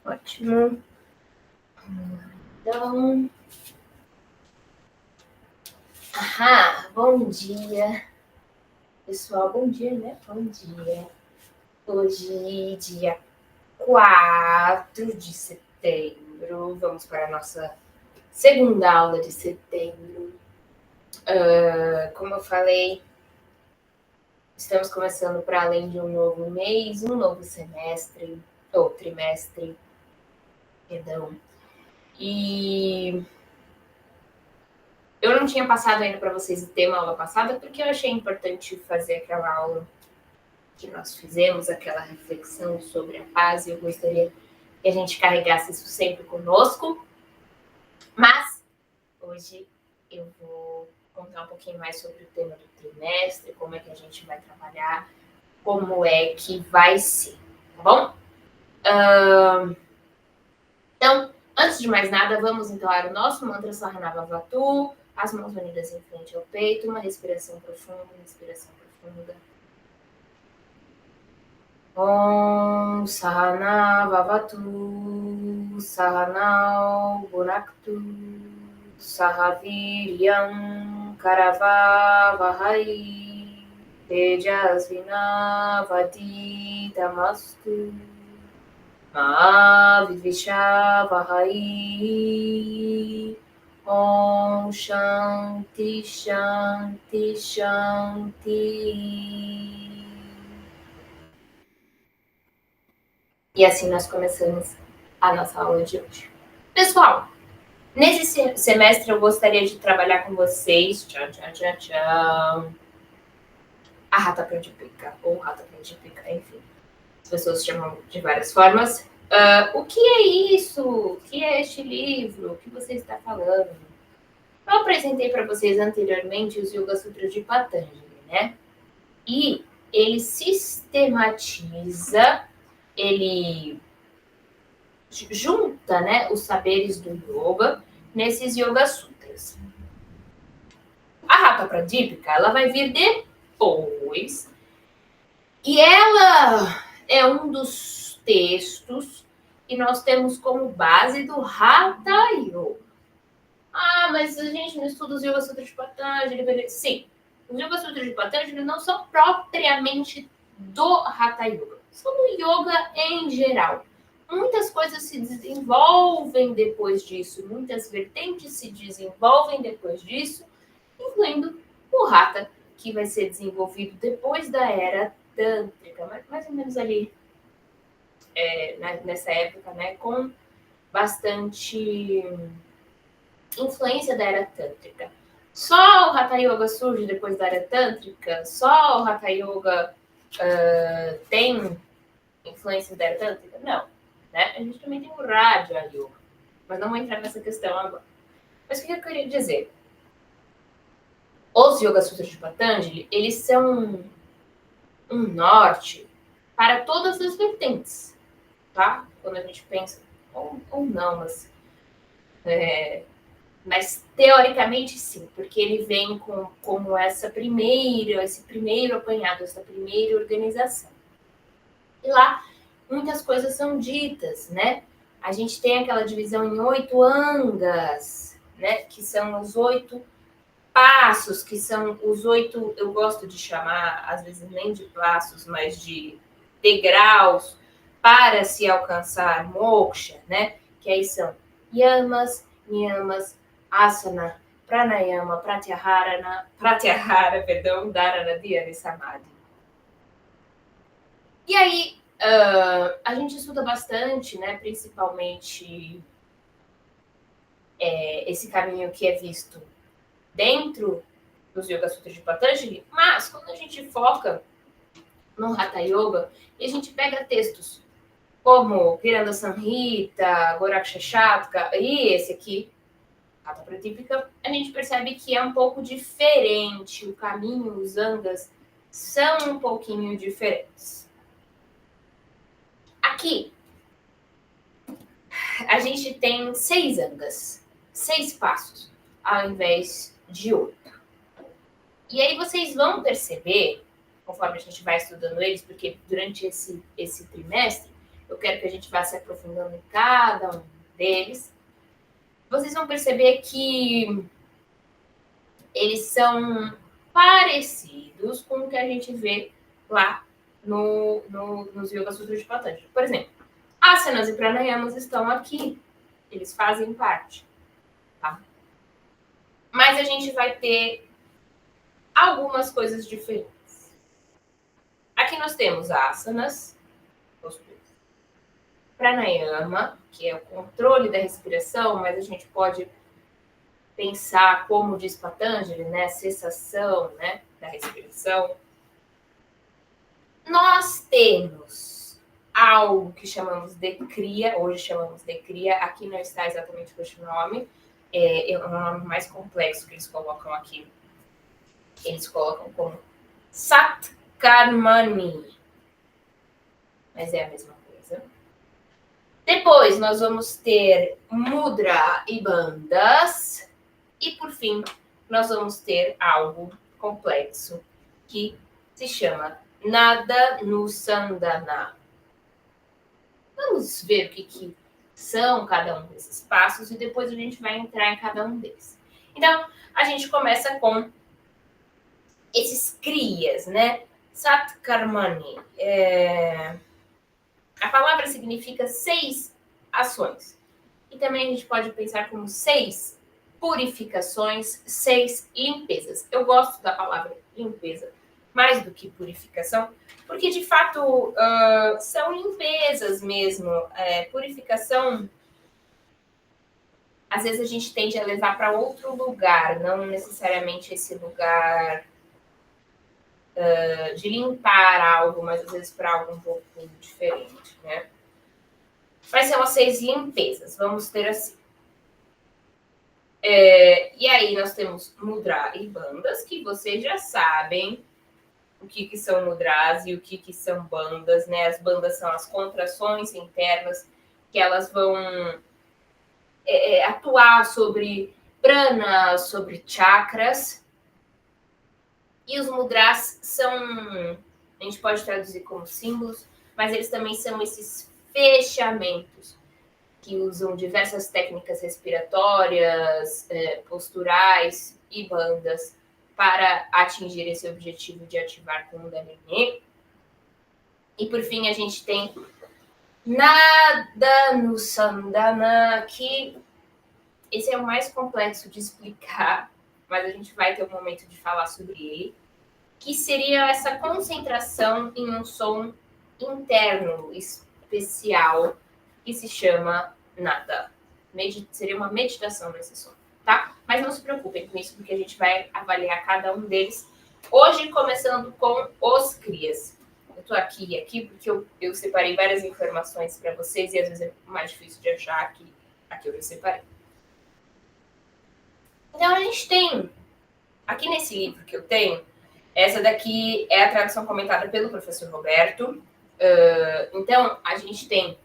Ótimo. Então, bom dia, pessoal. Bom dia, né? Bom dia. Hoje, dia 4 de setembro, vamos para a nossa segunda aula de setembro. Como eu falei, estamos começando para além de um novo mês, um novo semestre, ou trimestre, perdão. E eu não tinha passado ainda para vocês o tema aula passada, porque eu achei importante fazer aquela aula que nós fizemos, aquela reflexão sobre a paz, e eu gostaria que a gente carregasse isso sempre conosco. Mas hoje eu vou contar um pouquinho mais sobre o tema do trimestre, como é que a gente vai trabalhar, como é que vai ser, tá bom? Então, antes de mais nada, vamos entoar o nosso mantra Saranava Vatu, as mãos unidas em frente ao peito, uma respiração profunda, Om Sahana Vavatu Sahanao Bhunaktu Sahaviryam Karavavahai Tejasvinavaditamastu Mahavivishavahai Om Shanti Shanti Shanti. E assim nós começamos a nossa aula de hoje. Pessoal, nesse semestre eu gostaria de trabalhar com vocês a Rata Prandipica, ou Rata Prandipica, enfim. As pessoas chamam de várias formas. O que é isso? O que é este livro? O que você está falando? Eu apresentei para vocês anteriormente os Yoga Sutras de Patanjali, né? E ele sistematiza, ele junta, né, os saberes do yoga nesses Yoga Sutras. A Rata Pradipika, ela vai vir depois, e ela é um dos textos que nós temos como base do Hatha Yoga. Mas a gente não estuda os Yoga Sutras de Patanjali. Sim, os Yoga Sutras de Patanjali não são propriamente do Hatha Yoga, são do yoga em geral. Muitas coisas se desenvolvem depois disso, muitas vertentes se desenvolvem depois disso, incluindo o Hatha, que vai ser desenvolvido depois da era tântrica, mais ou menos ali nessa época, né, com bastante influência da era tântrica. Só o Hatha Yoga surge depois da era tântrica? Só o Hatha Yoga tem influência da era tântrica? Não. Né? A gente também tem o Raja Yoga, mas não vou entrar nessa questão agora. Mas o que eu queria dizer? Os Yoga Sutras de Patanjali, eles são um norte para todas as vertentes, tá? Quando a gente pensa, ou não, mas teoricamente sim, porque ele vem como esse primeiro apanhado, essa primeira organização. E lá muitas coisas são ditas, né? A gente tem aquela divisão em 8 angas, né? Que são os 8 passos, que são os 8, eu gosto de chamar, às vezes nem de passos, mas de degraus para se alcançar moksha, né? Que aí são yamas, niyamas, asana, pranayama, pratyahara, dharana, dhyana e samadhi. E aí, a gente estuda bastante, né, principalmente esse caminho que é visto dentro dos Yoga Sutras de Patanjali, mas quando a gente foca no Hatha Yoga, e a gente pega textos como Kiranda Samhita, Goraksha Shataka e esse aqui, Hatha Pradipika, a gente percebe que é um pouco diferente, o caminho, os angas são um pouquinho diferentes. Aqui, a gente tem 6 angas, 6 passos, ao invés de 8. E aí vocês vão perceber, conforme a gente vai estudando eles, porque durante esse trimestre, eu quero que a gente vá se aprofundando em cada um deles. Vocês vão perceber que eles são parecidos com o que a gente vê lá nos Yoga Sutras de Patanjali. Por exemplo, asanas e pranayamas estão aqui, eles fazem parte, tá? Mas a gente vai ter algumas coisas diferentes. Aqui nós temos asanas, pranayama, que é o controle da respiração, mas a gente pode pensar, como diz Patanjali, né, cessação, né, da respiração. Nós temos algo que chamamos de Kriya, hoje chamamos de Kriya, aqui não está exatamente com esse nome, é um nome mais complexo que eles colocam aqui. Eles colocam como Satkarmani, mas é a mesma coisa. Depois nós vamos ter Mudra e Bandhas, e por fim nós vamos ter algo complexo que se chama Nada Nusandana. Vamos ver o que são cada um desses passos e depois a gente vai entrar em cada um deles. Então, a gente começa com esses kriyas, né? Satkarmani. A palavra significa 6 ações. E também a gente pode pensar como 6 purificações, 6 limpezas. Eu gosto da palavra limpeza mais do que purificação, porque de fato são limpezas mesmo. Purificação, às vezes a gente tende a levar para outro lugar, não necessariamente esse lugar de limpar algo, mas às vezes para algo um pouco diferente, né? Mas são as 6 limpezas, vamos ter assim. E aí nós temos mudra e bandhas, que vocês já sabem o que são mudras e o que são bandhas, né? As bandhas são as contrações internas que elas vão atuar sobre prana, sobre chakras. E os mudras são, a gente pode traduzir como símbolos, mas eles também são esses fechamentos que usam diversas técnicas respiratórias, posturais e bandhas para atingir esse objetivo de ativar Kundalini. E por fim a gente tem Nada Nusandana, que esse é o mais complexo de explicar, mas a gente vai ter um momento de falar sobre ele, que seria essa concentração em um som interno especial que se chama Nada. Seria uma meditação nesse som, tá? Mas não se preocupem com isso, porque a gente vai avaliar cada um deles. Hoje, começando com os Kriyas. Eu tô aqui porque eu separei várias informações para vocês e às vezes é mais difícil de achar aqui eu já separei. Então, a gente tem, aqui nesse livro que eu tenho, essa daqui é a tradução comentada pelo professor Roberto. Então, a gente tem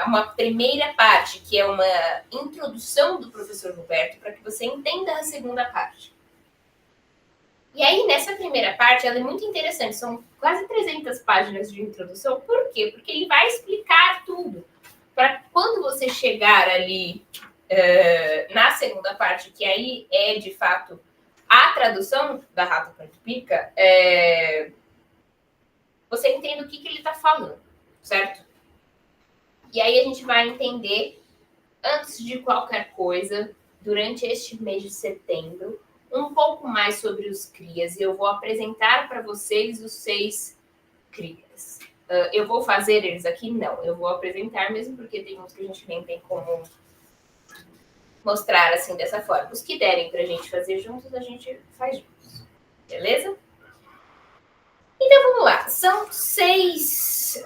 uma primeira parte, que é uma introdução do professor Roberto, para que você entenda a segunda parte. E aí, nessa primeira parte, ela é muito interessante. São quase 300 páginas de introdução. Por quê? Porque ele vai explicar tudo. Para quando você chegar ali na segunda parte, que aí é, de fato, a tradução da Hatha Pradipika, você entende o que ele está falando, certo? E aí a gente vai entender, antes de qualquer coisa, durante este mês de setembro, um pouco mais sobre os Kriyas. E eu vou apresentar para vocês os 6 Kriyas. Eu vou fazer eles aqui? Não. Eu vou apresentar mesmo, porque tem uns que a gente nem tem como mostrar assim dessa forma. Os que derem para a gente fazer juntos, a gente faz juntos. Beleza? Então, vamos lá. São 6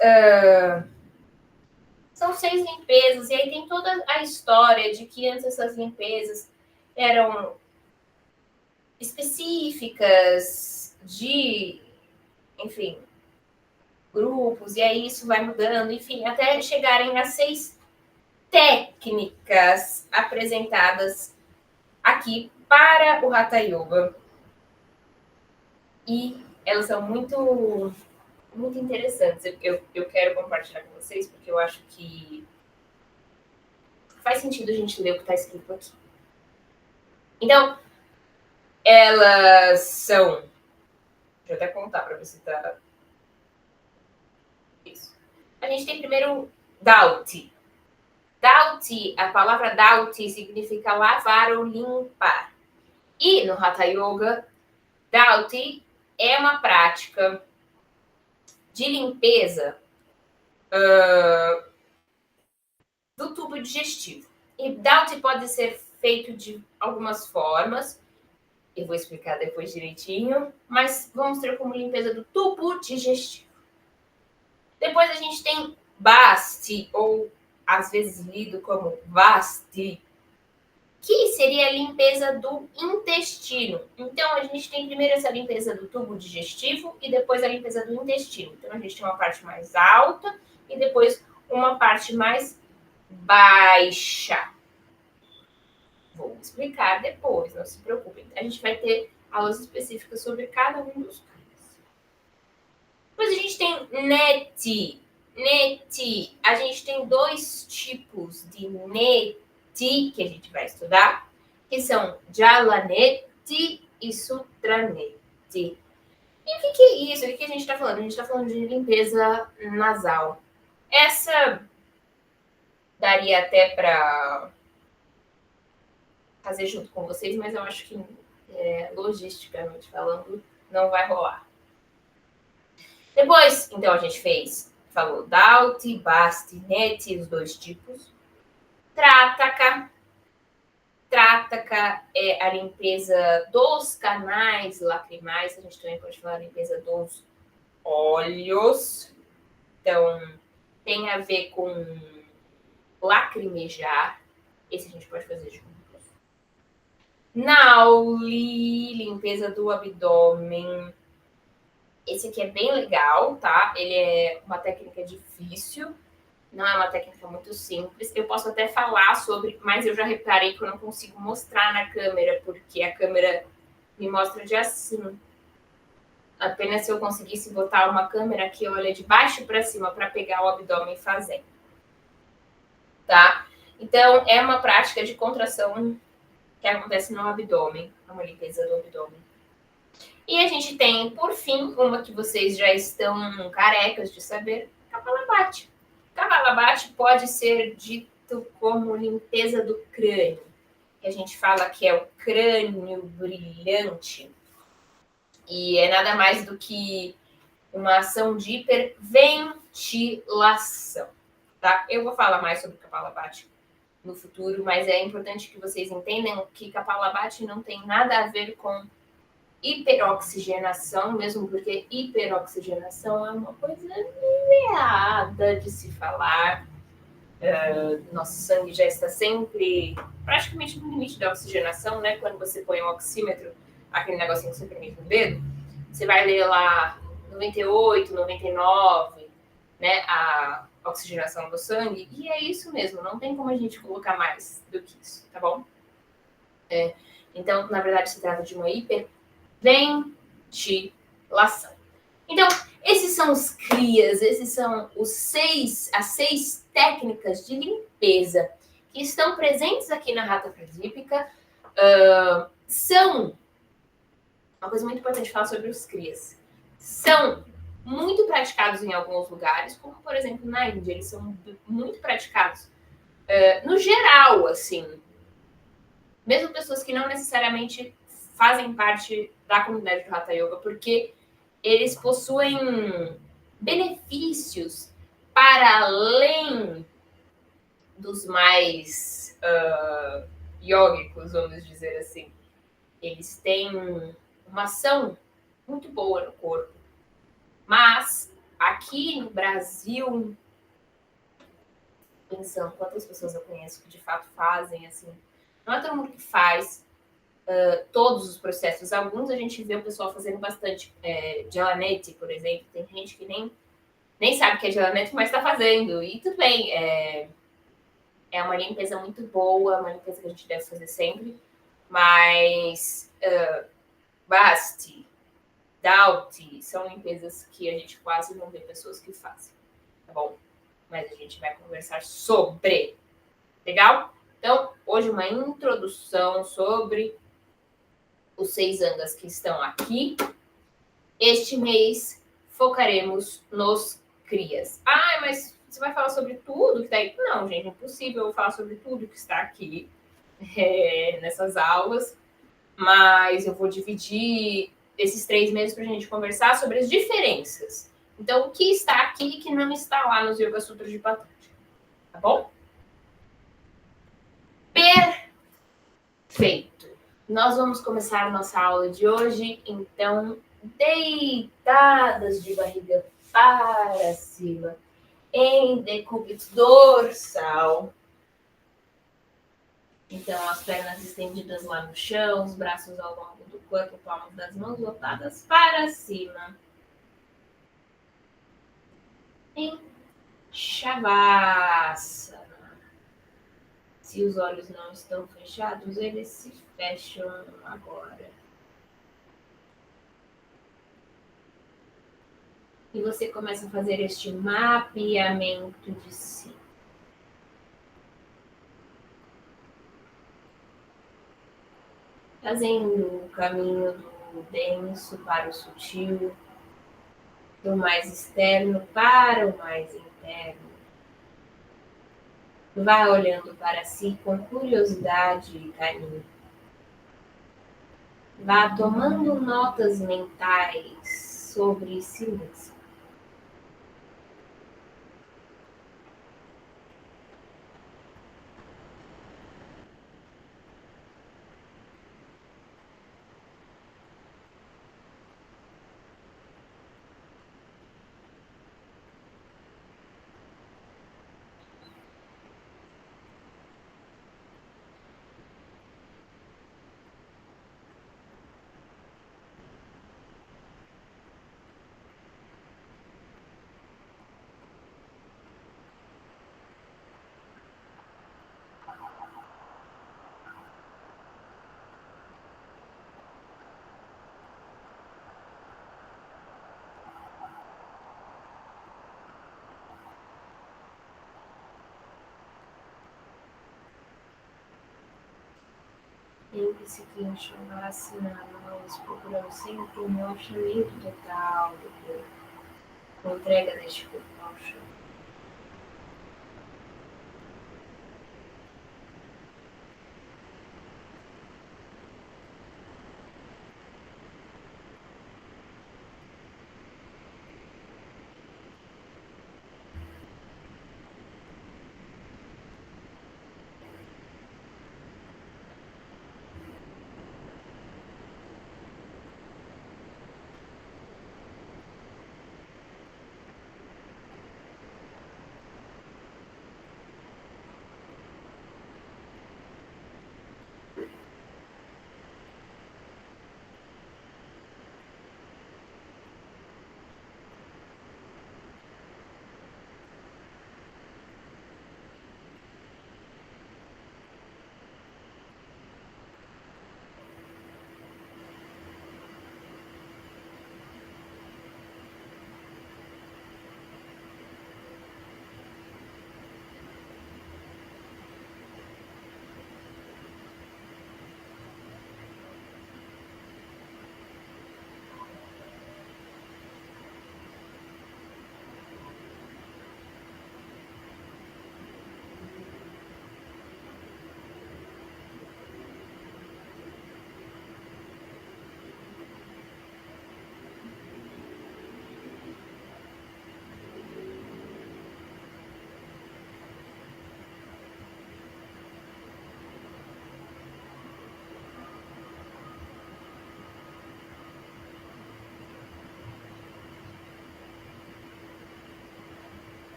limpezas, e aí tem toda a história de que antes essas limpezas eram específicas de, enfim, grupos, e aí isso vai mudando, enfim, até chegarem a 6 técnicas apresentadas aqui para o Hatha Yoga. E elas são muito muito interessantes. Eu quero compartilhar com vocês, porque eu acho que faz sentido a gente ler o que está escrito aqui. Então, elas são... Deixa eu até contar para ver se tá... Isso. A gente tem primeiro Dauti. Dauti, a palavra Dauti significa lavar ou limpar. E no Hatha Yoga, Dauti é uma prática de limpeza do tubo digestivo. E Dauti pode ser feito de algumas formas. Eu vou explicar depois direitinho, mas vamos ter como limpeza do tubo digestivo. Depois a gente tem Basti, ou às vezes lido como Vasti, que seria a limpeza do intestino. Então, a gente tem primeiro essa limpeza do tubo digestivo e depois a limpeza do intestino. Então, a gente tem uma parte mais alta e depois uma parte mais baixa. Vou explicar depois, não se preocupem. A gente vai ter aulas específicas sobre cada um dos caras. Depois a gente tem neti. Neti. A gente tem dois tipos de neti que a gente vai estudar, que são Jalaneti e Sutraneti. E o que é isso? O que a gente está falando? A gente está falando de limpeza nasal. Essa daria até para fazer junto com vocês, mas eu acho que logisticamente falando não vai rolar. Depois, então a gente falou Dauti, Basti, Neti, os dois tipos. Trataka. Trataka é a limpeza dos canais lacrimais. A gente também pode falar a limpeza dos olhos. Então, tem a ver com lacrimejar. Esse a gente pode fazer juntos. Nauli, limpeza do abdômen. Esse aqui é bem legal, tá? Ele é uma técnica difícil. Não é uma técnica muito simples. Eu posso até falar sobre, mas eu já reparei que eu não consigo mostrar na câmera, porque a câmera me mostra de assim. Apenas se eu conseguisse botar uma câmera que olha de baixo para cima para pegar o abdômen fazendo. Tá? Então, é uma prática de contração que acontece no abdômen, é uma limpeza do abdômen. E a gente tem, por fim, uma que vocês já estão carecas de saber, Kapalabhati. Kapalabhati pode ser dito como limpeza do crânio, que a gente fala que é o crânio brilhante, e é nada mais do que uma ação de hiperventilação. Tá? Eu vou falar mais sobre Kapalabhati no futuro, mas é importante que vocês entendam que Kapalabhati não tem nada a ver com hiperoxigenação, mesmo porque hiperoxigenação é uma coisa meada de se falar. Nosso sangue já está sempre praticamente no limite da oxigenação, né? Quando você põe um oxímetro, aquele negocinho que você permite no dedo, você vai ler lá 98, 99, né? A oxigenação do sangue, e é isso mesmo, não tem como a gente colocar mais do que isso, tá bom? Então, na verdade, se trata de uma hiperventilação. Então, esses são os crias, esses são as 6 técnicas de limpeza que estão presentes aqui na Hatha Pradipika. São uma coisa muito importante falar sobre os crias. São muito praticados em alguns lugares, como por exemplo na Índia, eles são muito praticados no geral, assim. Mesmo pessoas que não necessariamente fazem parte da comunidade do Hatha Yoga, porque eles possuem benefícios para além dos mais yógicos, vamos dizer assim. Eles têm uma ação muito boa no corpo. Mas aqui no Brasil, pensando quantas pessoas eu conheço que de fato fazem, assim, não é todo mundo que faz todos os processos. Alguns a gente vê o pessoal fazendo bastante. Jalanete, por exemplo, tem gente que nem sabe que é Jalanete, mas está fazendo. E tudo bem, é uma limpeza muito boa, uma limpeza que a gente deve fazer sempre. Mas Basti, Doughty. São limpezas que a gente quase não vê pessoas que fazem, tá bom? Mas a gente vai conversar sobre. Legal? Então, hoje uma introdução sobre os 6 angas que estão aqui. Este mês focaremos nos crias. Ah, mas você vai falar sobre tudo que está aí? Não, gente, é impossível eu falar sobre tudo que está aqui nessas aulas. Mas eu vou dividir esses 3 meses para a gente conversar sobre as diferenças. Então, o que está aqui e que não está lá nos Yoga Sutras de Patanjali. Tá bom? Perfeito. Nós vamos começar a nossa aula de hoje, então, deitadas de barriga para cima, em decúbito dorsal. Então, as pernas estendidas lá no chão, os braços ao longo do corpo, palmas das mãos voltadas para cima. Em Shavasana. Se os olhos não estão fechados, eles se fecham agora. E você começa a fazer este mapeamento de si. Fazendo o caminho do denso para o sutil, do mais externo para o mais interno. Vá olhando para si com curiosidade e carinho. Vá tomando notas mentais sobre si mesmo. Lembre-se que em Shavasana nós procuramos sempre um relaxamento total do corpo, com entrega deste corpo ao chão.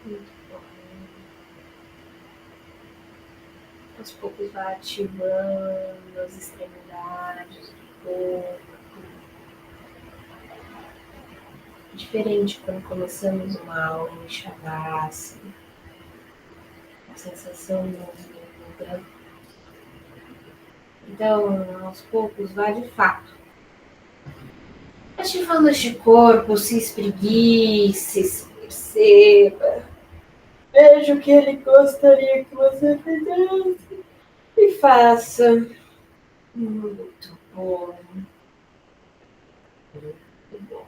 Muito bom. Aos poucos vai ativando as extremidades do corpo. Diferente quando começamos uma aula em Shavasana. A sensação não muda. Então, aos poucos, vá de fato ativando este corpo, se espreguice, se perceba. Veja o que ele gostaria que você fizesse e faça. Muito bom. Muito bom.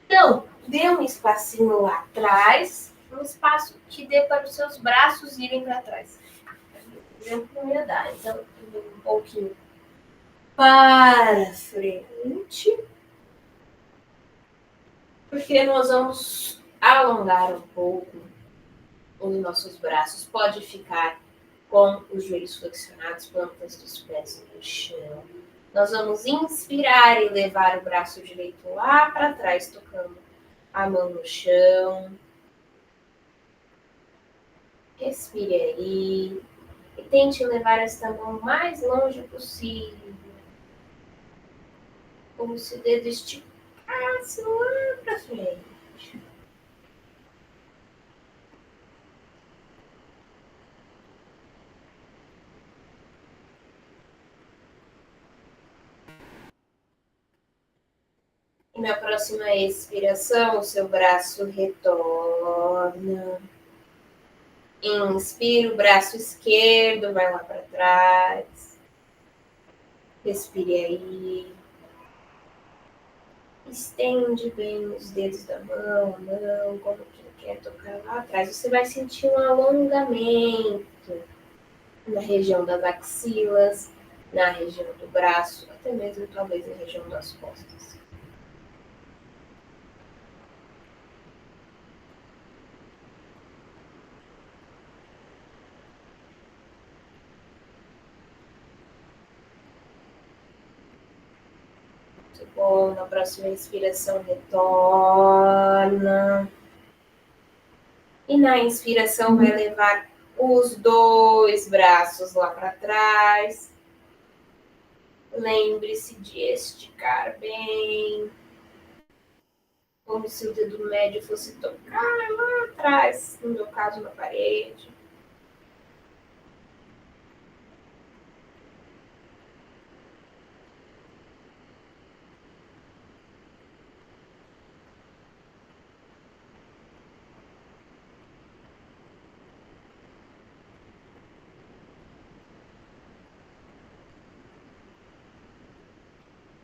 Então, dê um espacinho lá atrás, um espaço que dê para os seus braços irem para trás. Não ia dar, então um pouquinho para frente, porque nós vamos alongar um pouco os nossos braços. Pode ficar com os joelhos flexionados, plantas dos pés no chão. Nós vamos inspirar e levar o braço direito lá para trás, tocando a mão no chão. Respire aí e tente levar esta mão o mais longe possível, como se o dedo esticasse lá para frente. E na próxima expiração, o seu braço retorna. Inspira, o braço esquerdo vai lá para trás. Respire aí. Estende bem os dedos da mão, a mão, como que quer tocar lá atrás. Você vai sentir um alongamento na região das axilas, na região do braço, até mesmo talvez na região das costas. Muito bom. Na próxima inspiração, retorna. E na inspiração, vai levar os dois braços lá para trás. Lembre-se de esticar bem, como se o dedo médio fosse tocar lá atrás, no meu caso, na parede.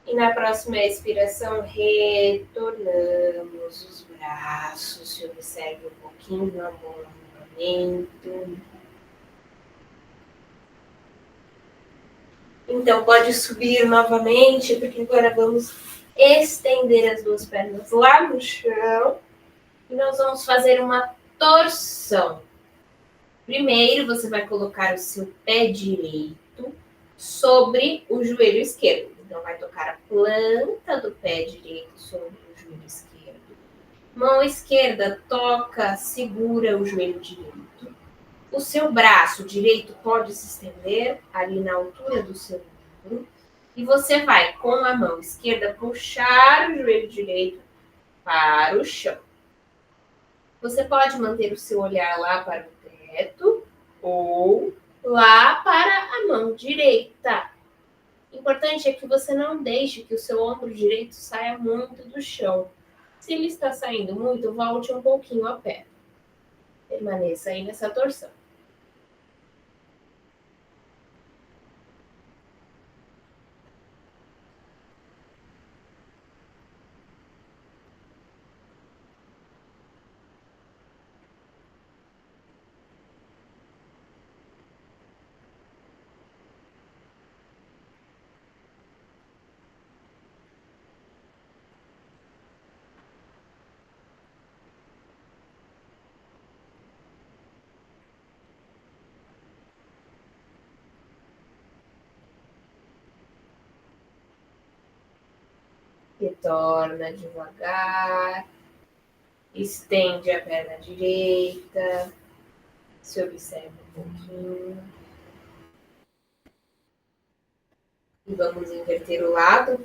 E na próxima expiração, retornamos os braços. Se observe um pouquinho o alongamento. Então, pode subir novamente, porque agora vamos estender as duas pernas lá no chão. E nós vamos fazer uma torção. Primeiro, você vai colocar o seu pé direito sobre o joelho esquerdo. Então, vai tocar a planta do pé direito sobre o joelho esquerdo. Mão esquerda toca, segura o joelho direito. O seu braço direito pode se estender ali na altura do seu ombro. E você vai, com a mão esquerda, puxar o joelho direito para o chão. Você pode manter o seu olhar lá para o teto ou lá para a mão direita. O importante é que você não deixe que o seu ombro direito saia muito do chão. Se ele está saindo muito, volte um pouquinho a pé. Permaneça aí nessa torção. Retorna devagar. Estende a perna direita. Se observa um pouquinho. E vamos inverter o lado.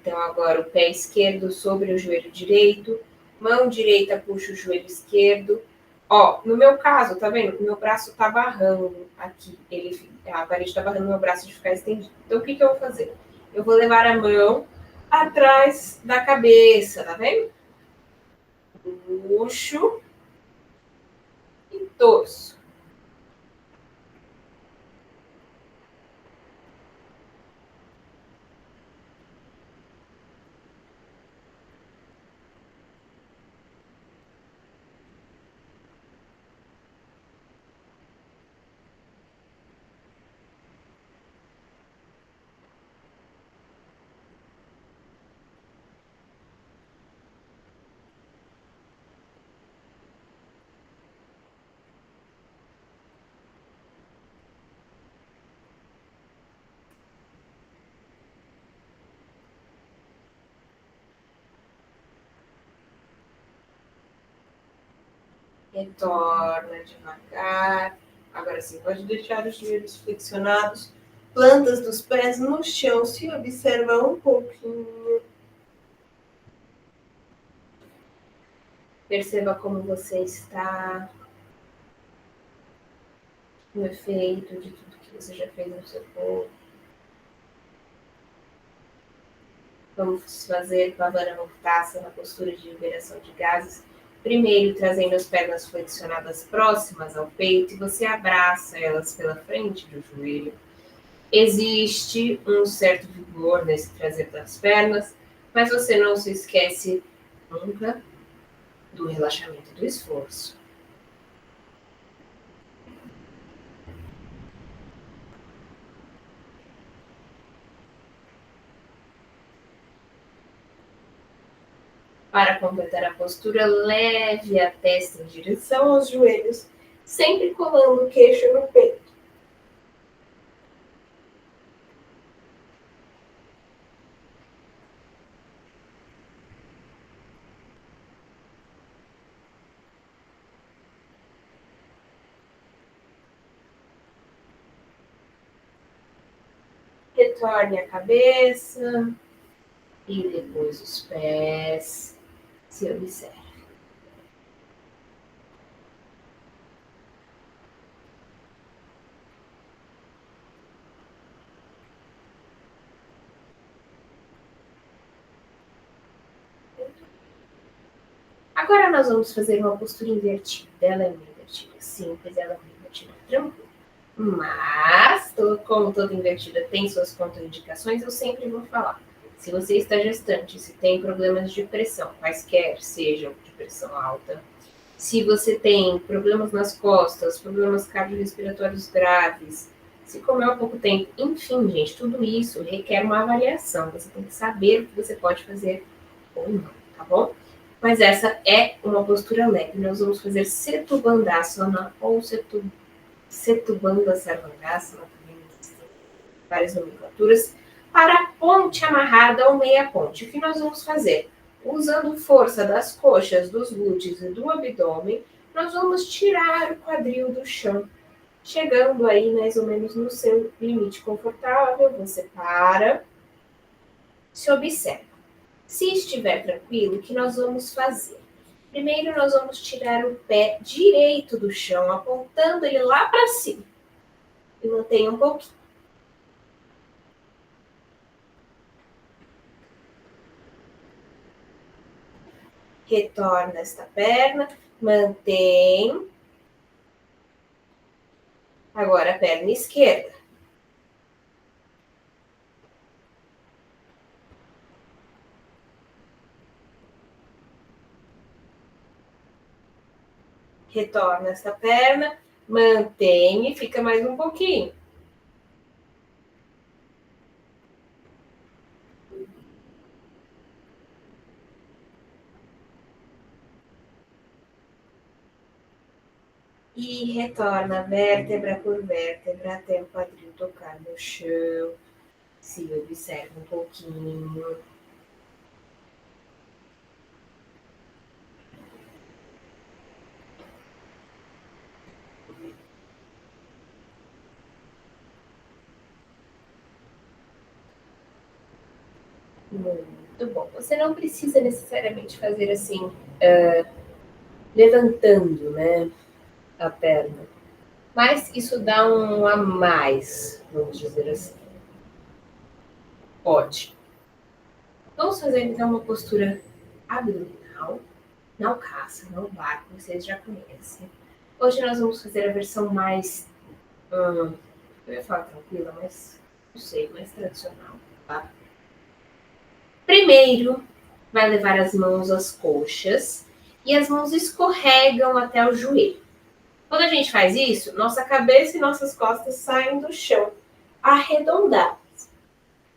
Então, agora o pé esquerdo sobre o joelho direito, mão direita puxa o joelho esquerdo. Ó, no meu caso, tá vendo? O meu braço tá barrando aqui. A parede tá barrando o meu braço de ficar estendido. Então, o que eu vou fazer? Eu vou levar a mão atrás da cabeça, tá vendo? Puxo e torço. Retorna devagar. Agora sim, pode deixar os joelhos flexionados, plantas dos pés no chão. Se observa um pouquinho. Perceba como você está, no efeito de tudo que você já fez no seu corpo. Vamos fazer Pavana Muktasana, na postura de liberação de gases. Primeiro, trazendo as pernas flexionadas próximas ao peito e você abraça elas pela frente do joelho. Existe um certo vigor nesse trazer das pernas, mas você não se esquece nunca do relaxamento do esforço. Para completar a postura, leve a testa em direção aos joelhos, sempre colando o queixo no peito. Retorne a cabeça e depois os pés. Se observe. Agora nós vamos fazer uma postura invertida. Ela é uma invertida simples, ela é uma invertida tranquila. Mas, como toda invertida tem suas contraindicações, eu sempre vou falar. Se você está gestante, se tem problemas de pressão, quaisquer sejam de pressão alta, se você tem problemas nas costas, problemas cardiorrespiratórios graves, se comeu há pouco tempo, enfim, gente, tudo isso requer uma avaliação. Você tem que saber o que você pode fazer ou não, tá bom? Mas essa é uma postura leve. Nós vamos fazer Setu Bandhasana ou Setubandha Sarvangasana, também existem várias nomenclaturas, para ponte amarrada ou meia ponte. O que nós vamos fazer? Usando força das coxas, dos glúteos e do abdômen, nós vamos tirar o quadril do chão, chegando aí mais ou menos no seu limite confortável. Você para, se observa. Se estiver tranquilo, o que nós vamos fazer? Primeiro, nós vamos tirar o pé direito do chão, apontando ele lá para cima. E mantenha um pouquinho. Retorna esta perna, mantém. Agora a perna esquerda. Retorna esta perna, mantém e fica mais um pouquinho. E retorna vértebra por vértebra até o quadril tocar no chão. Se observa um pouquinho. Muito bom. Você não precisa necessariamente fazer assim, levantando, né, a perna. Mas isso dá um a mais, vamos dizer assim. Pode. Vamos fazer então uma postura abdominal. Não caça, não barco, vocês já conhecem. Hoje nós vamos fazer a versão mais, eu ia falar tranquila, mas não sei, mais tradicional, tá? Primeiro, vai levar as mãos às coxas e as mãos escorregam até o joelho. Quando a gente faz isso, nossa cabeça e nossas costas saem do chão, arredondadas.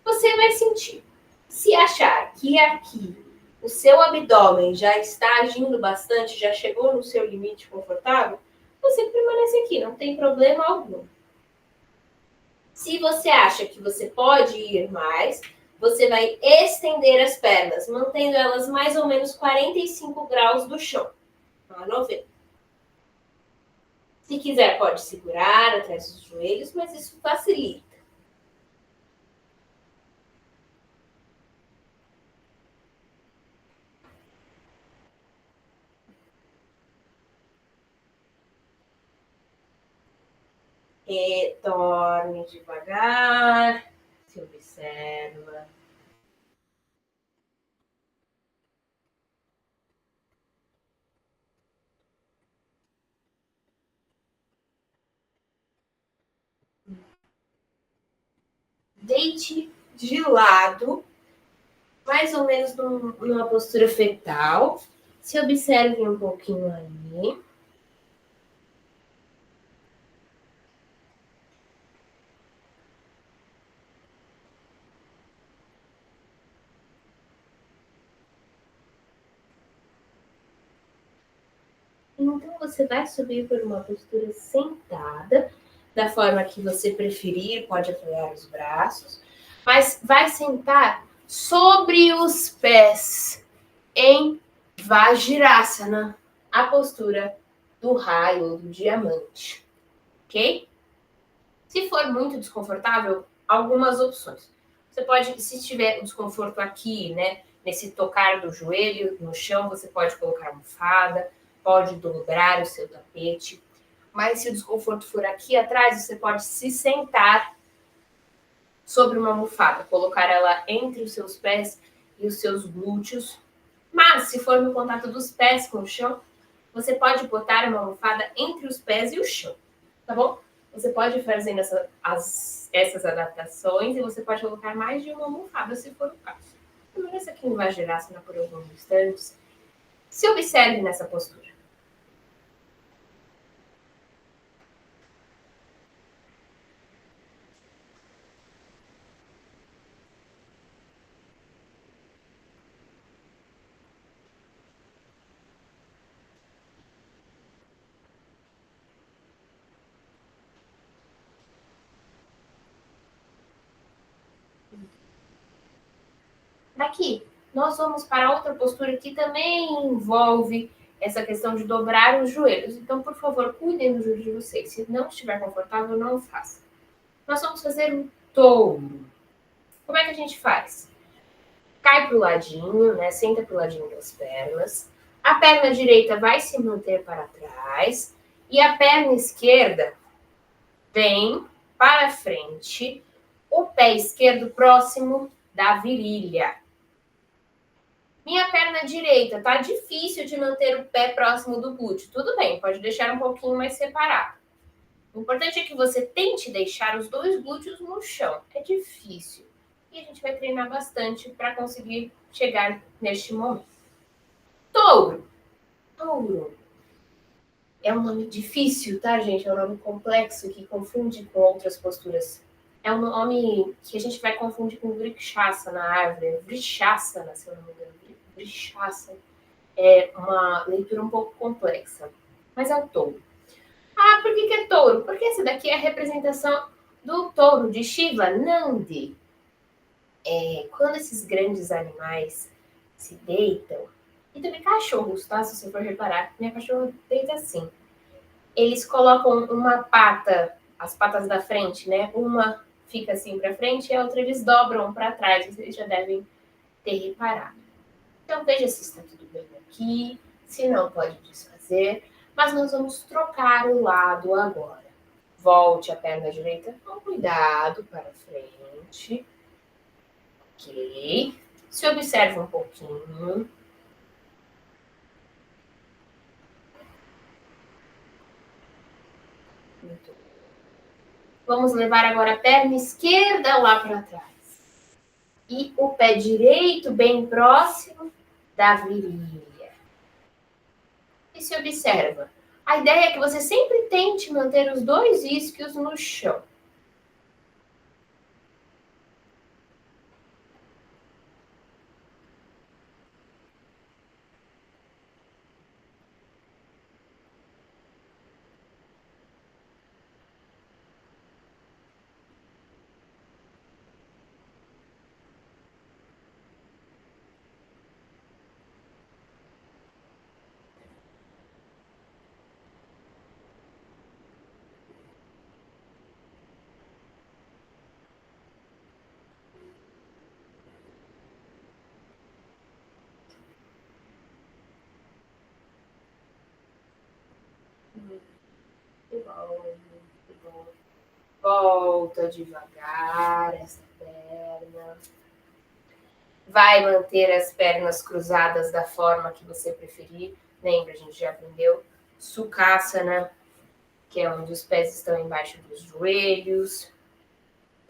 Você vai sentir. Se achar que aqui o seu abdômen já está agindo bastante, já chegou no seu limite confortável, você permanece aqui, não tem problema algum. Se você acha que você pode ir mais, você vai estender as pernas, mantendo elas mais ou menos 45 graus do chão, a 90. Se quiser, pode segurar atrás dos joelhos, mas isso facilita. Retorne devagar, se observa. Deite de lado, mais ou menos numa postura fetal. Se observe um pouquinho ali. Então, você vai subir por uma postura sentada, da forma que você preferir, pode apoiar os braços, mas vai sentar sobre os pés em Vajrasana, a postura do raio, do diamante, ok? Se for muito desconfortável, algumas opções. Você pode, se tiver um desconforto aqui, né, nesse tocar do joelho no chão, você pode colocar almofada, pode dobrar o seu tapete. Mas se o desconforto for aqui atrás, você pode se sentar sobre uma almofada, colocar ela entre os seus pés e os seus glúteos. Mas se for no contato dos pés com o chão, você pode botar uma almofada entre os pés e o chão, tá bom? Você pode ir fazendo essas adaptações e você pode colocar mais de uma almofada, se for o caso. Permaneça aqui em Vajrasana por alguns instantes. Se observe nessa postura. Daqui, nós vamos para outra postura que também envolve essa questão de dobrar os joelhos. Então, por favor, cuidem do joelho de vocês. Se não estiver confortável, não faça. Nós vamos fazer um touro. Como é que a gente faz? Cai para o ladinho, né? Senta para o ladinho das pernas. A perna direita vai se manter para trás e a perna esquerda vem para frente, o pé esquerdo próximo da virilha. Minha perna direita tá difícil de manter o pé próximo do glúteo. Tudo bem, pode deixar um pouquinho mais separado. O importante é que você tente deixar os dois glúteos no chão. É difícil. E a gente vai treinar bastante para conseguir chegar neste momento. Touro. Touro. É um nome difícil, tá, gente? É um nome complexo que confunde com outras posturas. É um nome que a gente vai confundir com Vrikshasana na árvore. Vrishasana, se eu não me engano. Vrishasana. É uma leitura um pouco complexa. Mas é o touro. Ah, por que é touro? Porque essa daqui é a representação do touro de Shiva, Nandi. Quando esses grandes animais se deitam, e também cachorros, tá? Se você for reparar, minha cachorra deita assim. Eles colocam uma pata, as patas da frente, né? Uma fica assim para frente e a outra eles dobram para trás. Vocês já devem ter reparado. Então, veja se está tudo bem aqui, se não pode desfazer, mas nós vamos trocar o lado agora. Volte a perna direita com cuidado para frente. Ok. Se observa um pouquinho. Muito bem. Vamos levar agora a perna esquerda lá para trás. E o pé direito bem próximo da virilha. E se observa. A ideia é que você sempre tente manter os dois isquios no chão. Muito bom, muito bom. Volta devagar essa perna. Vai manter as pernas cruzadas da forma que você preferir. Lembra, a gente já aprendeu Sukhasana, que é onde os pés estão embaixo dos joelhos.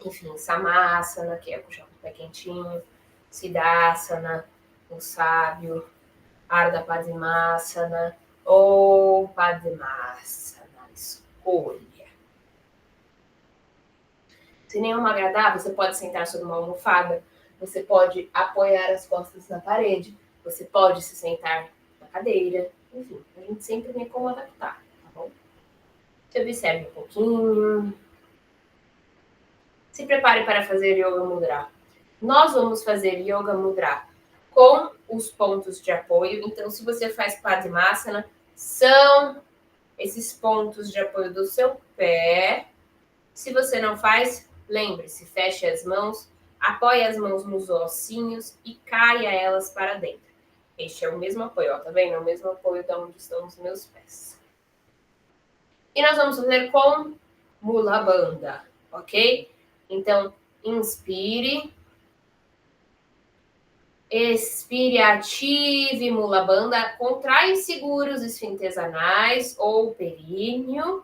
Enfim, Samasana, que é puxar com o pé quentinho. Siddhasana, o sábio. Ardha Padmasana ou Padmasana. Escolha. Se nenhuma agradar, você pode sentar sobre uma almofada, você pode apoiar as costas na parede, você pode se sentar na cadeira, enfim, a gente sempre tem como adaptar, tá bom? Se observe um pouquinho. Se prepare para fazer Yoga Mudra. Nós vamos fazer Yoga Mudra com os pontos de apoio, então se você faz Padmasana, são esses pontos de apoio do seu pé. Se você não faz, lembre-se, feche as mãos, apoie as mãos nos ossinhos e caia elas para dentro. Este é o mesmo apoio, ó, tá vendo? É o mesmo apoio de onde estão os meus pés. E nós vamos fazer com Mula Bandha, ok? Então, inspire. Expire, ative Mula Bandha. Contrai e segura os esfíncteres anais ou períneo.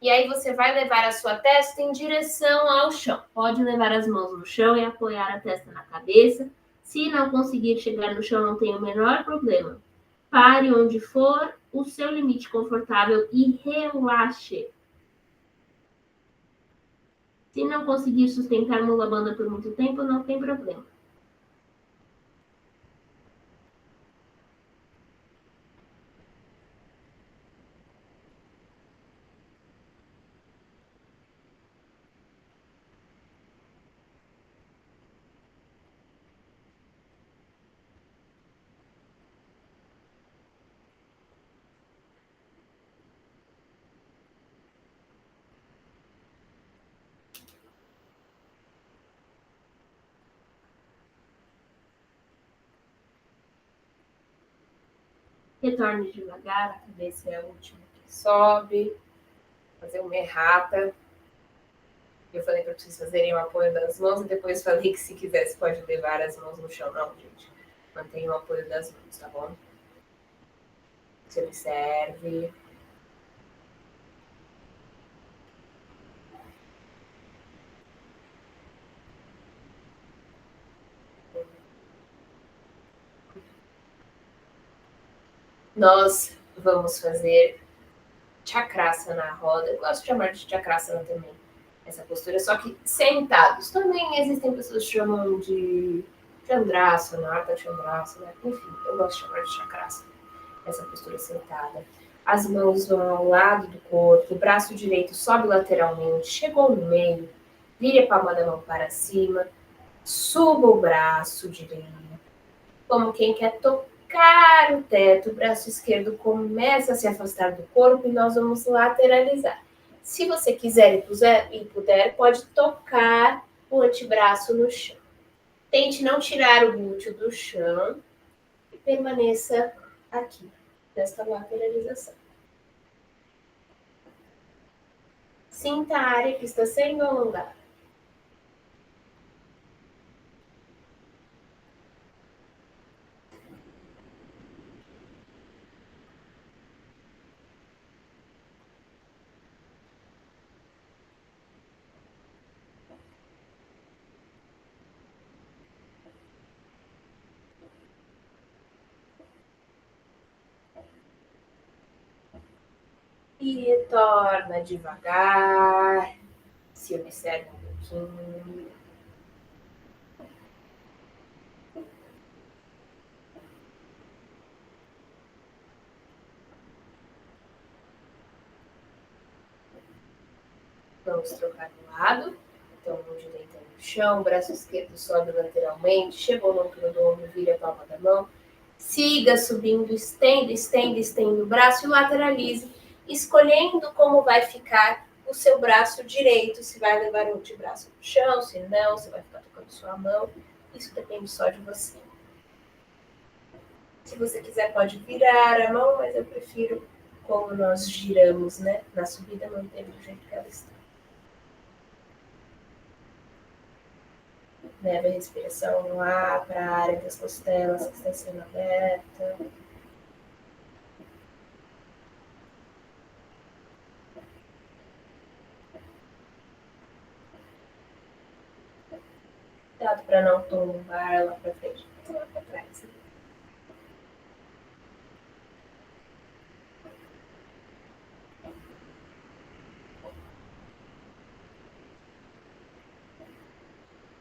E aí você vai levar a sua testa em direção ao chão. Pode levar as mãos no chão e apoiar a testa na cabeça. Se não conseguir chegar no chão, não tem o menor problema. Pare onde for o seu limite confortável e relaxe. Se não conseguir sustentar Mula Bandha por muito tempo, não tem problema. Retorne devagar, a cabeça é a última que sobe. Fazer uma errata. Eu falei para vocês fazerem o apoio das mãos e depois falei que se quisesse pode levar as mãos no chão. Não, gente. Mantenha o apoio das mãos, tá bom? Se observe. Nós vamos fazer Chakrasana na roda. Eu gosto de chamar de Chakrasana também, essa postura, só que sentados. Também existem pessoas que chamam de Chandrasana, Artha Chandrasana, enfim, eu gosto de chamar de Chakrasana, essa postura sentada. As mãos vão ao lado do corpo, o braço direito sobe lateralmente, chegou no meio, vire a palma da mão para cima, suba o braço direito, como quem quer tocar o teto, o braço esquerdo começa a se afastar do corpo e nós vamos lateralizar. Se você quiser e puder, pode tocar o antebraço no chão. Tente não tirar o glúteo do chão e permaneça aqui, nesta lateralização. Sinta a área que está sendo alongada. E retorna devagar. Se observa um pouquinho. Vamos trocar de lado. Então, mão direita no chão, braço esquerdo sobe lateralmente, chegou no altura do ombro, vira a palma da mão. Siga subindo, estenda, estenda, estenda o braço e lateralize, escolhendo como vai ficar o seu braço direito, se vai levar o antebraço no chão, se não, se vai ficar tocando sua mão. Isso depende só de você. Se você quiser, pode virar a mão, mas eu prefiro como nós giramos, né? Na subida, mantendo do jeito que ela está. Leve a respiração lá para a área das costelas que está sendo aberta. Cuidado para não tombar lá para frente, lá para trás.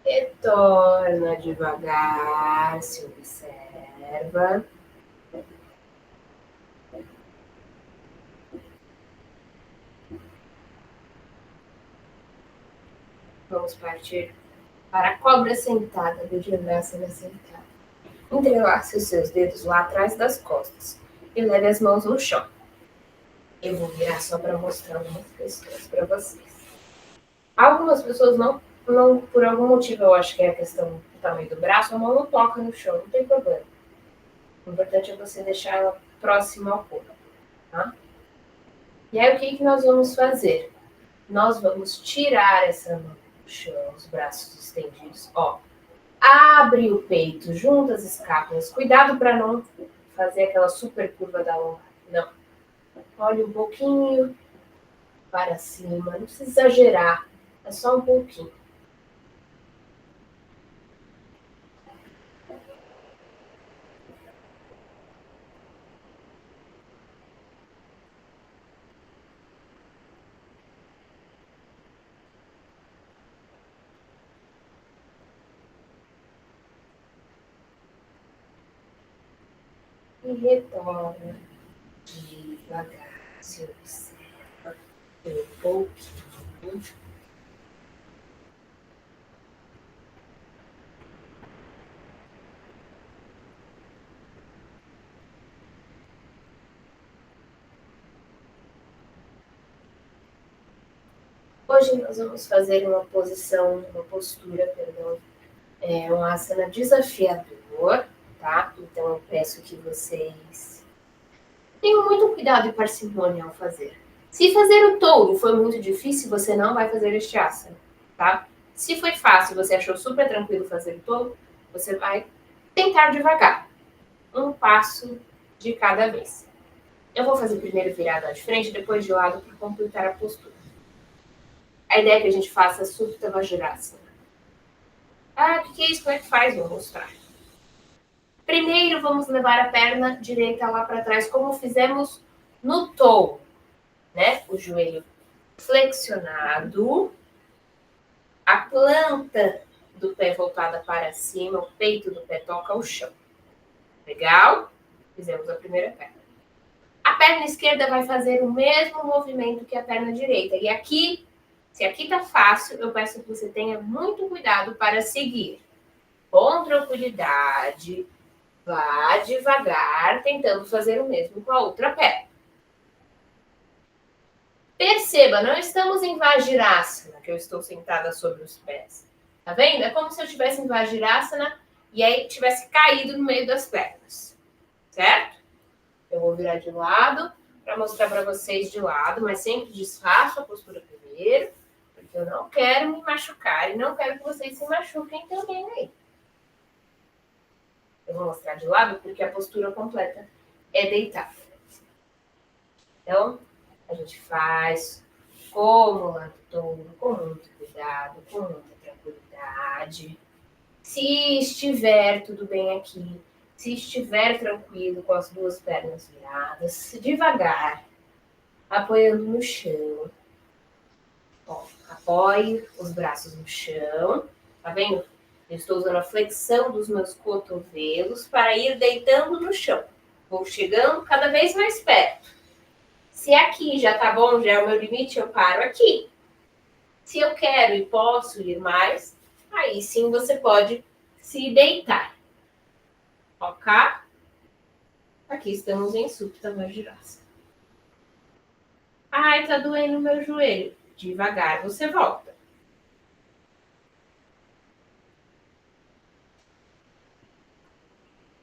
Retorna devagar, se observa. Vamos partir para a cobra sentada, Virjanasana sentada. Entrelace os seus dedos lá atrás das costas e leve as mãos no chão. Eu vou virar só para mostrar algumas questões para vocês. Algumas pessoas não, por algum motivo, eu acho que é a questão do tamanho do braço, a mão não toca no chão, não tem problema. O importante é você deixar ela próxima ao corpo, tá? E aí, o que nós vamos fazer? Nós vamos tirar essa mão do chão, os braços estendidos, ó. Abre o peito, junta as escápulas. Cuidado para não fazer aquela super curva da lombar. Não. Olhe um pouquinho para cima, não precisa exagerar, é só um pouquinho. E retorna devagar, se observa um pouquinho. Hoje nós vamos fazer uma postura, um asana desafiador, tá? Então eu peço que vocês tenham muito cuidado e parcimônia ao fazer. Se fazer o touro foi muito difícil, você não vai fazer este asana, tá? Se foi fácil, você achou super tranquilo fazer o touro, você vai tentar devagar. Um passo de cada vez. Eu vou fazer primeiro virada de frente, depois de lado para completar a postura. A ideia é que a gente faça Supta Vajrasana. Ah, o que é isso? Como é que faz? Vou mostrar. Primeiro, vamos levar a perna direita lá para trás, como fizemos no touro, né? O joelho flexionado, a planta do pé voltada para cima, o peito do pé toca o chão. Legal? Fizemos a primeira perna. A perna esquerda vai fazer o mesmo movimento que a perna direita. E aqui, se aqui tá fácil, eu peço que você tenha muito cuidado para seguir. Com tranquilidade, vá devagar, tentando fazer o mesmo com a outra perna. Perceba, não estamos em Vajrasana, que eu estou sentada sobre os pés. Tá vendo? É como se eu estivesse em Vajrasana e aí tivesse caído no meio das pernas, certo? Eu vou virar de lado para mostrar para vocês de lado, mas sempre desfaço a postura primeiro, porque eu não quero me machucar e não quero que vocês se machuquem também aí. Eu vou mostrar de lado porque a postura completa é deitada. Então, a gente faz como o lado todo, com muito cuidado, com muita tranquilidade. Se estiver tudo bem aqui, se estiver tranquilo com as duas pernas viradas, devagar, apoiando no chão. Ó, apoie os braços no chão, tá vendo? Eu estou usando a flexão dos meus cotovelos para ir deitando no chão. Vou chegando cada vez mais perto. Se aqui já tá bom, já é o meu limite, eu paro aqui. Se eu quero e posso ir mais, aí sim você pode se deitar. Ok? Aqui estamos em Supta Vajrasana. Ai, tá doendo o meu joelho. Devagar, você volta.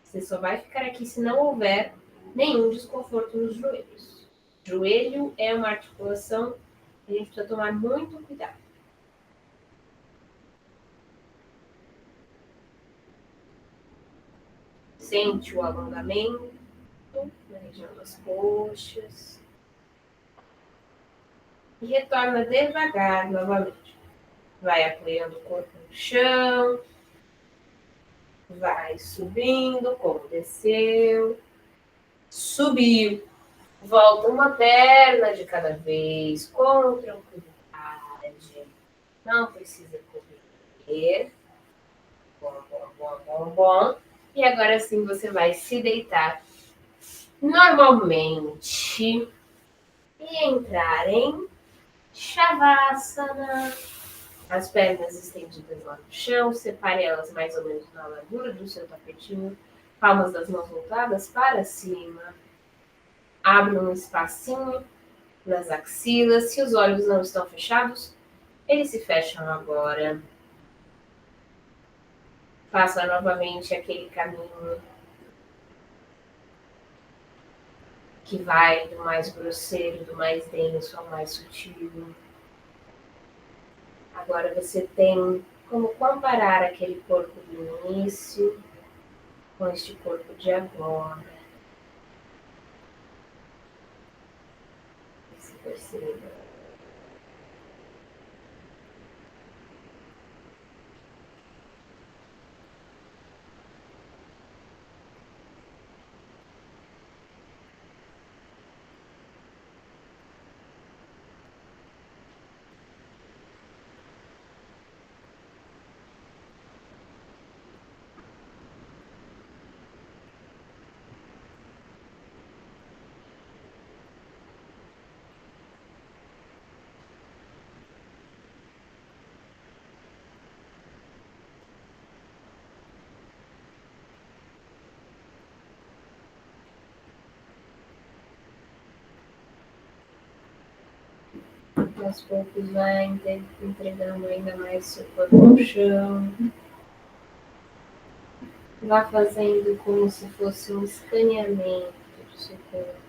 Você só vai ficar aqui se não houver nenhum desconforto nos joelhos. Joelho é uma articulação que a gente precisa tomar muito cuidado. Sente o alongamento na região das coxas. E retorna devagar novamente. Vai apoiando o corpo no chão. Vai subindo, como desceu. Subiu. Volta uma perna de cada vez, com tranquilidade. Não precisa correr. Bom, bom, bom, bom, bom. E agora sim você vai se deitar normalmente e entrar em Shavasana. As pernas estendidas lá no chão, separe elas mais ou menos na largura do seu tapetinho, palmas das mãos voltadas para cima. Abre um espacinho nas axilas. Se os olhos não estão fechados, eles se fecham agora. Faça novamente aquele caminho que vai do mais grosseiro, do mais denso ao mais sutil. Agora você tem como comparar aquele corpo do início com este corpo de agora. Se perceba. Aos poucos vai entregando ainda mais seu corpo no chão. Vá fazendo como se fosse um escaneamento do seu corpo.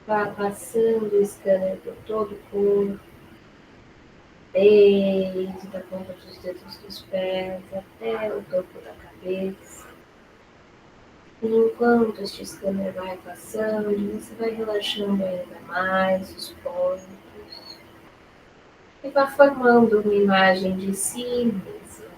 Vá passando o scanner por todo o corpo, desde a ponta dos dedos dos pés até o topo da cabeça. E enquanto este scanner vai passando, você vai relaxando ainda mais os pontos e vai formando uma imagem de si mesmo.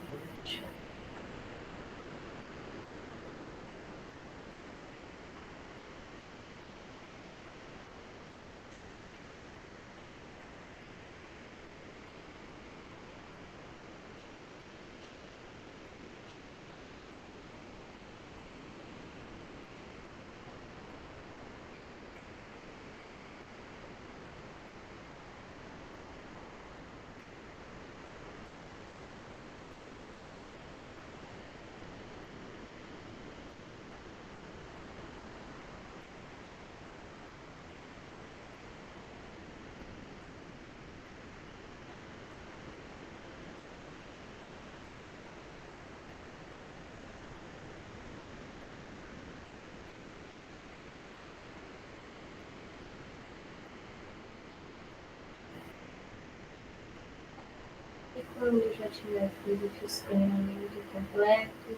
Quando já tiver feito o escaneamento completo,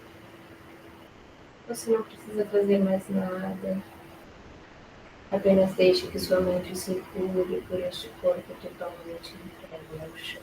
você não precisa fazer mais nada. Apenas deixe que sua mente circule por este corpo totalmente entregue ao chão.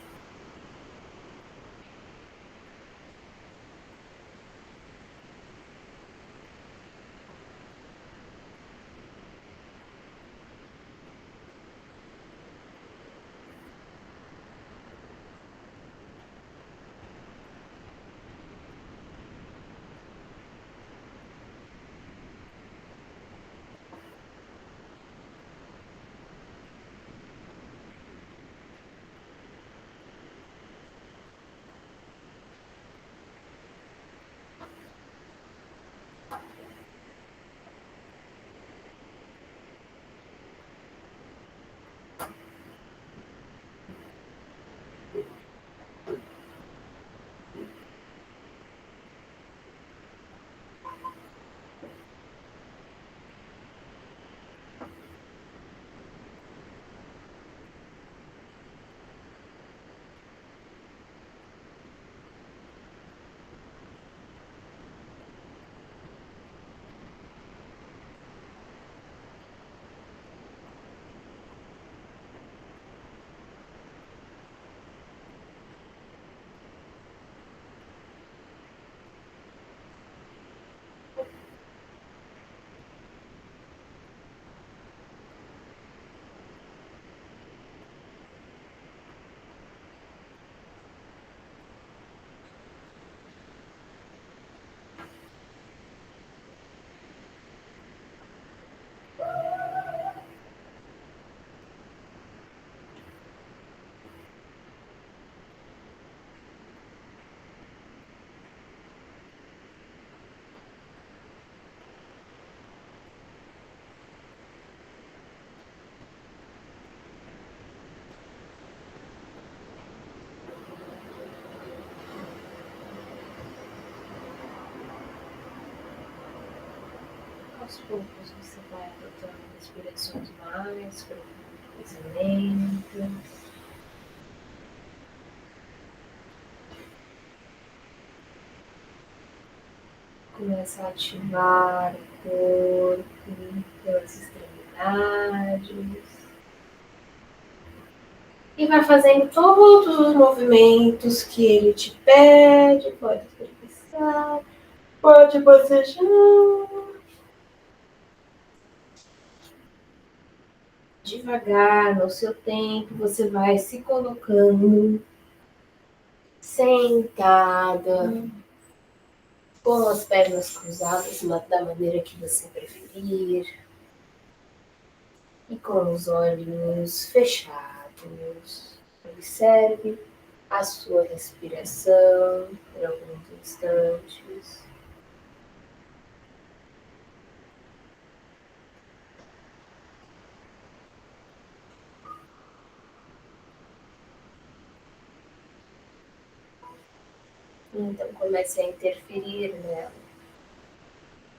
Aos poucos você vai adotando respirações mais profundas e lentas. Começa a ativar o corpo pelas extremidades. E vai fazendo todos os movimentos que ele te pede. Pode espreguiçar, pode bocejar. Devagar, no seu tempo, você vai se colocando sentada, com as pernas cruzadas da maneira que você preferir e com os olhos fechados. Observe a sua respiração por alguns instantes. Então comece a interferir nela,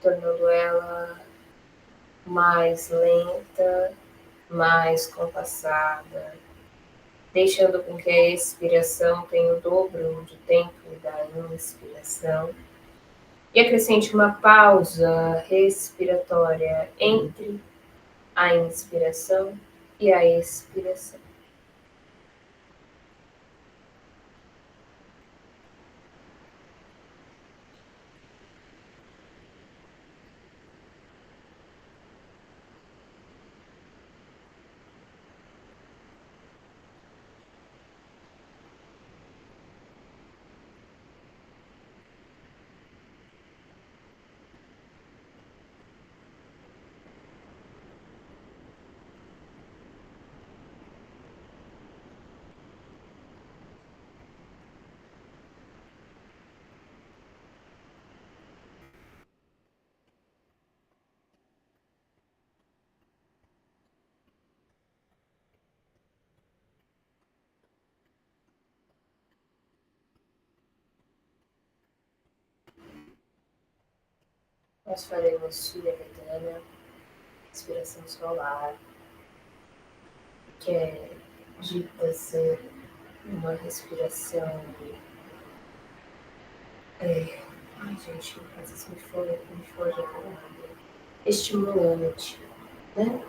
tornando ela mais lenta, mais compassada, deixando com que a expiração tenha o dobro de tempo da inspiração e acrescente uma pausa respiratória entre a inspiração e a expiração. Nós faremos Surya respiração solar, que é dita ser Uma respiração. Ai, gente, às vezes me foge a palavra. Estimulante, né?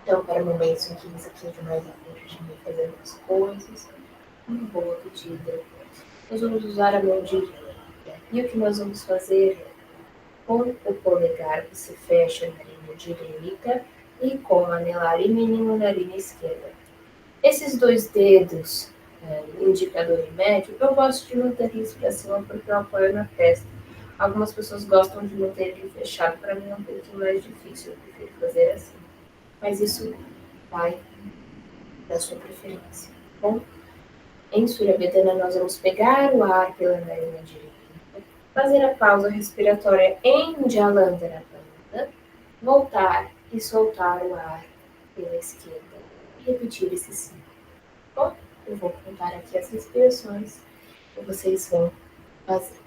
Então, para momentos em que você precisa de mais apoio de fazer as coisas, uma boa pedida. Nós vamos usar a mão direita. E o que nós vamos fazer é, com o polegar você fecha na linha direita e com o anelar e mínimo na linha esquerda. Esses dois dedos, indicador e médio, eu gosto de manter eles para cima porque eu apoio na testa. Algumas pessoas gostam de manter ele fechado, para mim é um pouquinho mais difícil, eu prefiro fazer assim. Mas isso vai da sua preferência. Bom, em Surabedana nós vamos pegar o ar pela narina direita, fazer a pausa respiratória em Jalandhara, voltar e soltar o ar pela esquerda e repetir esse ciclo. Bom, eu vou contar aqui as respirações e vocês vão fazer.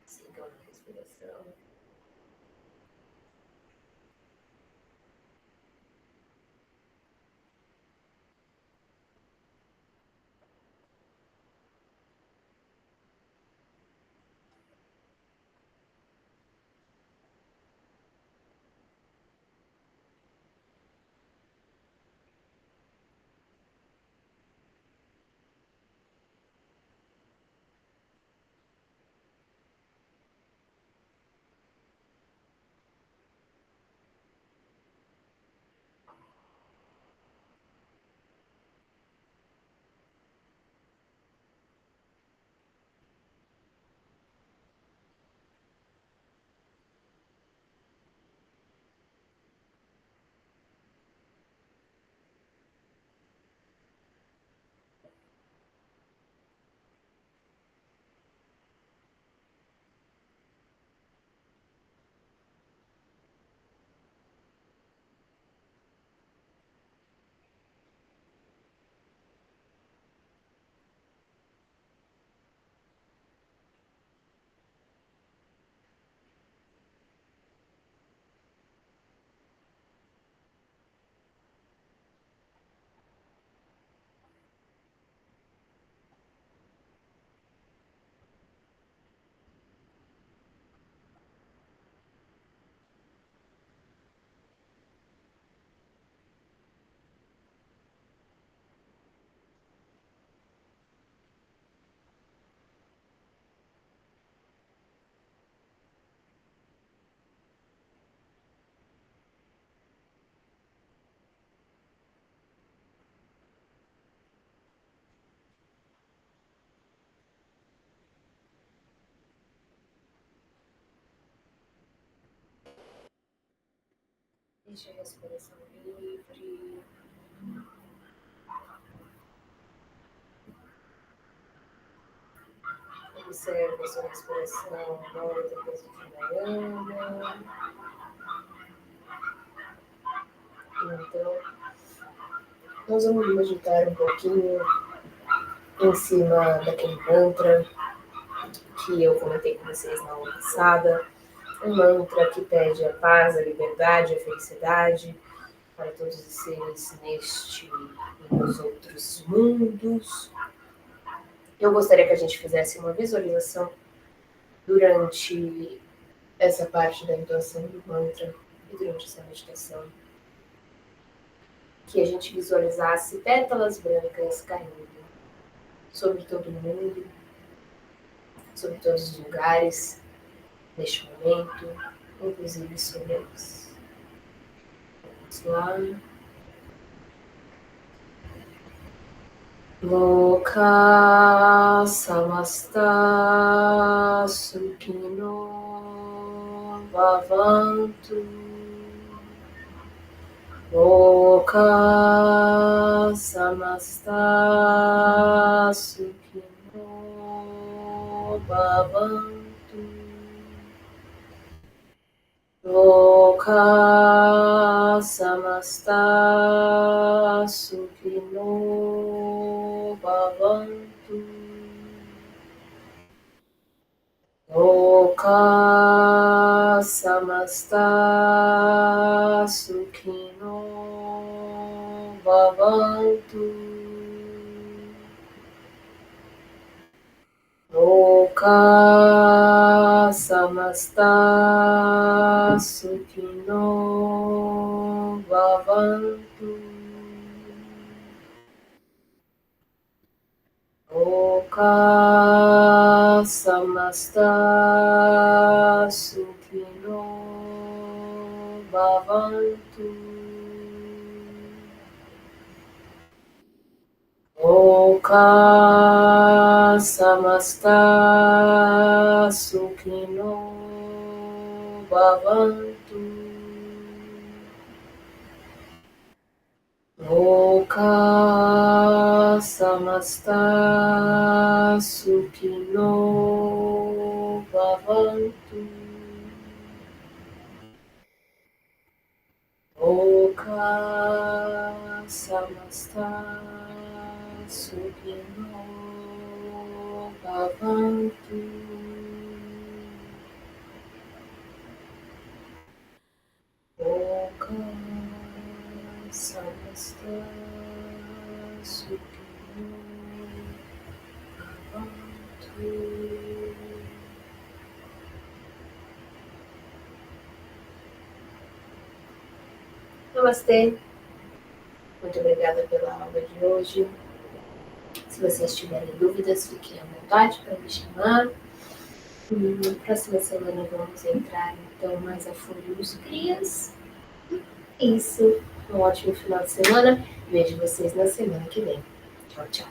Sigam a respiração. Deixe a respiração livre. Observe a sua respiração agora depois de manhã. Então, nós vamos meditar um pouquinho em cima daquele mantra que eu comentei com vocês na aula passada. Um mantra que pede a paz, a liberdade, a felicidade para todos os seres neste e nos outros mundos. Eu gostaria que a gente fizesse uma visualização durante essa parte da intuação do mantra e durante essa meditação. Que a gente visualizasse pétalas brancas caindo sobre todo mundo, sobre todos os lugares, neste momento, inclusive sobre nós. Vamos lá. Loka samasta sukhino bhavantu. Loka samasta sukhino bhavantu. Loka samasta sukhino bhavantu. Loka samasta sukhino bhavantu. Loka samasta sukhino bhavantu. Loka samasta sukhino bhavantu. Loka samasta sukhino bhavantu. Loka samasta sukhino bhavantu. Loka samasta sukhino bhavantu. Loka samasta sukhino bhavantu. Namastê. Muito obrigada pela aula de hoje. Se vocês tiverem dúvidas, fiquem à vontade para me chamar. Na próxima semana vamos entrar, então, mais a fundo nos crias. Isso. Um ótimo final de semana. Vejo vocês na semana que vem. Tchau, tchau.